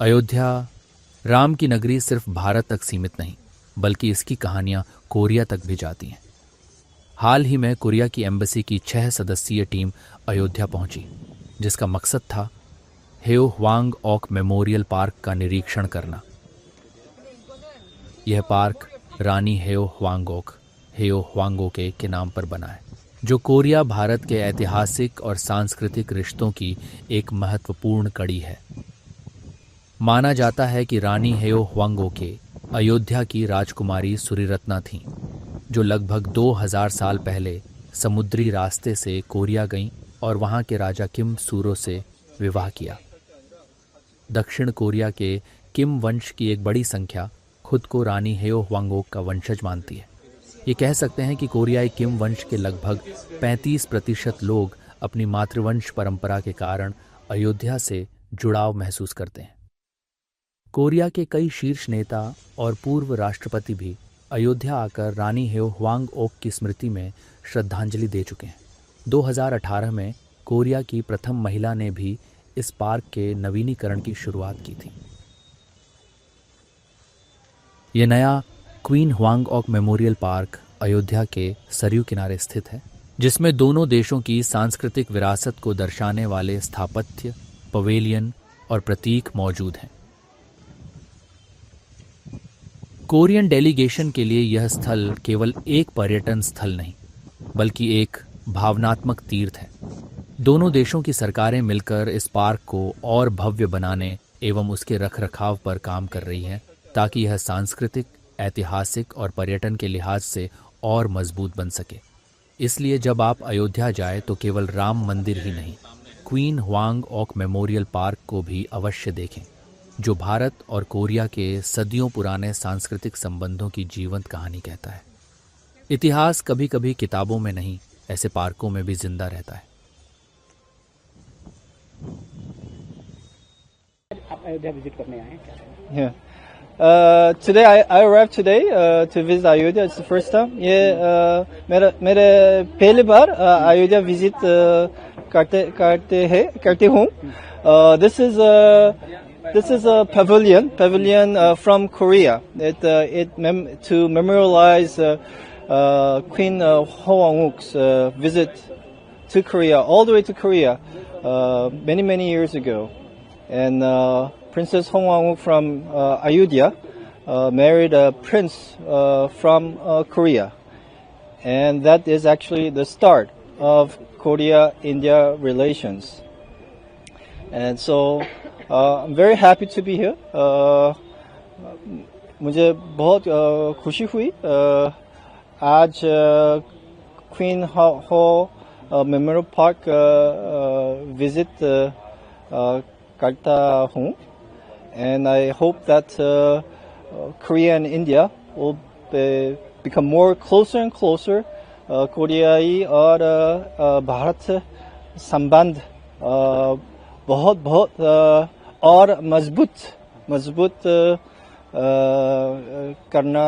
अयोध्या, राम की नगरी, सिर्फ भारत तक सीमित नहीं, बल्कि इसकी कहानियां कोरिया तक भी जाती हैं। हाल ही में कोरिया की एम्बेसी की 6 सदस्यीय टीम अयोध्या पहुंची, जिसका मकसद था हेओ ह्वांग ओक मेमोरियल पार्क का निरीक्षण करना। यह पार्क रानी हेओ ह्वांगओके के नाम पर बना है, जो कोरिया भारत के ऐतिहासिक और सांस्कृतिक रिश्तों की एक महत्वपूर्ण कड़ी है। माना जाता है कि रानी हेओ ह्वांगओके अयोध्या की राजकुमारी सुरिरत्ना थीं, जो लगभग 2000 साल पहले समुद्री रास्ते से कोरिया गईं और वहां के राजा किम सूरो से विवाह किया। दक्षिण कोरिया के किम वंश की एक बड़ी संख्या खुद को रानी हेओ ह्वांगओक का वंशज मानती है। ये कह सकते हैं कि कोरियाई किम वंश के लगभग 35% लोग अपनी मातृवंश परंपरा के कारण अयोध्या से जुड़ाव महसूस करते हैं। कोरिया के कई शीर्ष नेता और पूर्व राष्ट्रपति भी अयोध्या आकर रानी हेओ ह्वांगओक की स्मृति में श्रद्धांजलि दे चुके हैं। 2018 में कोरिया की प्रथम महिला ने भी इस पार्क के नवीनीकरण की शुरुआत की थी। ये नया क्वीन ह्वांगओक मेमोरियल पार्क अयोध्या के सरयू किनारे स्थित है, जिसमें दोनों देशों की सांस्कृतिक विरासत को दर्शाने वाले स्थापत्य, पवेलियन और प्रतीक मौजूद हैं। कोरियन डेलीगेशन के लिए यह स्थल केवल एक पर्यटन स्थल नहीं, बल्कि एक भावनात्मक तीर्थ है। दोनों देशों की सरकारें मिलकर इस पार्क को और भव्य बनाने एवं उसके रखरखाव पर काम कर रही हैं, ताकि यह सांस्कृतिक, ऐतिहासिक और पर्यटन के लिहाज से और मजबूत बन सके। इसलिए जब आप अयोध्या जाए तो केवल राम मंदिर ही नहीं, क्वीन ह्वांगओक मेमोरियल पार्क को भी अवश्य देखें, जो भारत और कोरिया के सदियों पुराने सांस्कृतिक संबंधों की जीवंत कहानी कहता है। इतिहास कभी कभी किताबों में नहीं, ऐसे पार्कों में भी जिंदा रहता है। आप अयोध्या विजिट करने आए हैं? Yeah. Today I arrived today to visit Ayodhya. It's the first time. ये मेरे पहली बार अयोध्या विजिट करते हूँ. This is a pavilion from Korea. To memorialize Queen Hwanguk's visit to Korea, all the way to Korea, many years ago, and Princess Hwanguk from Ayodhya married a prince from Korea, and that is actually the start of Korea-India relations. And so I'm very happy to be here. मुझे बहुत खुशी हुई आज queen हो memorial park visit करता हूँ, and I hope that Korea and India will become more closer and closer. कोरियाई और भारत संबंध बहुत और मजबूत करना,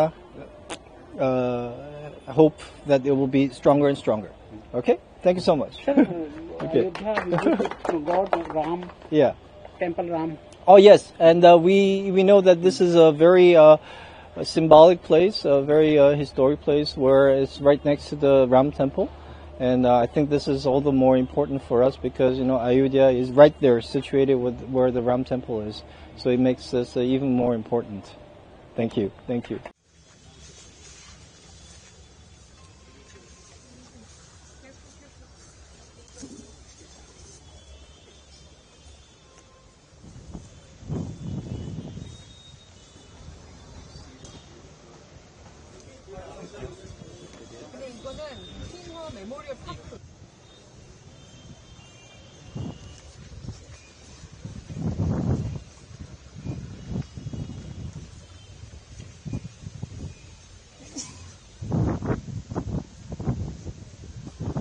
hope that it will be stronger and stronger. Okay, thank you so much. Okay. Ayodhya, God Ram, Yeah. Temple Ram. Oh yes, and we know that this is a very symbolic place, a very historic place where it's right next to the Ram Temple, and I think this is all the more important for us because Ayodhya is right there, situated with where the Ram Temple is, so it makes this even more important. Thank you. 근데 이거는 퀸허 메모리얼 파크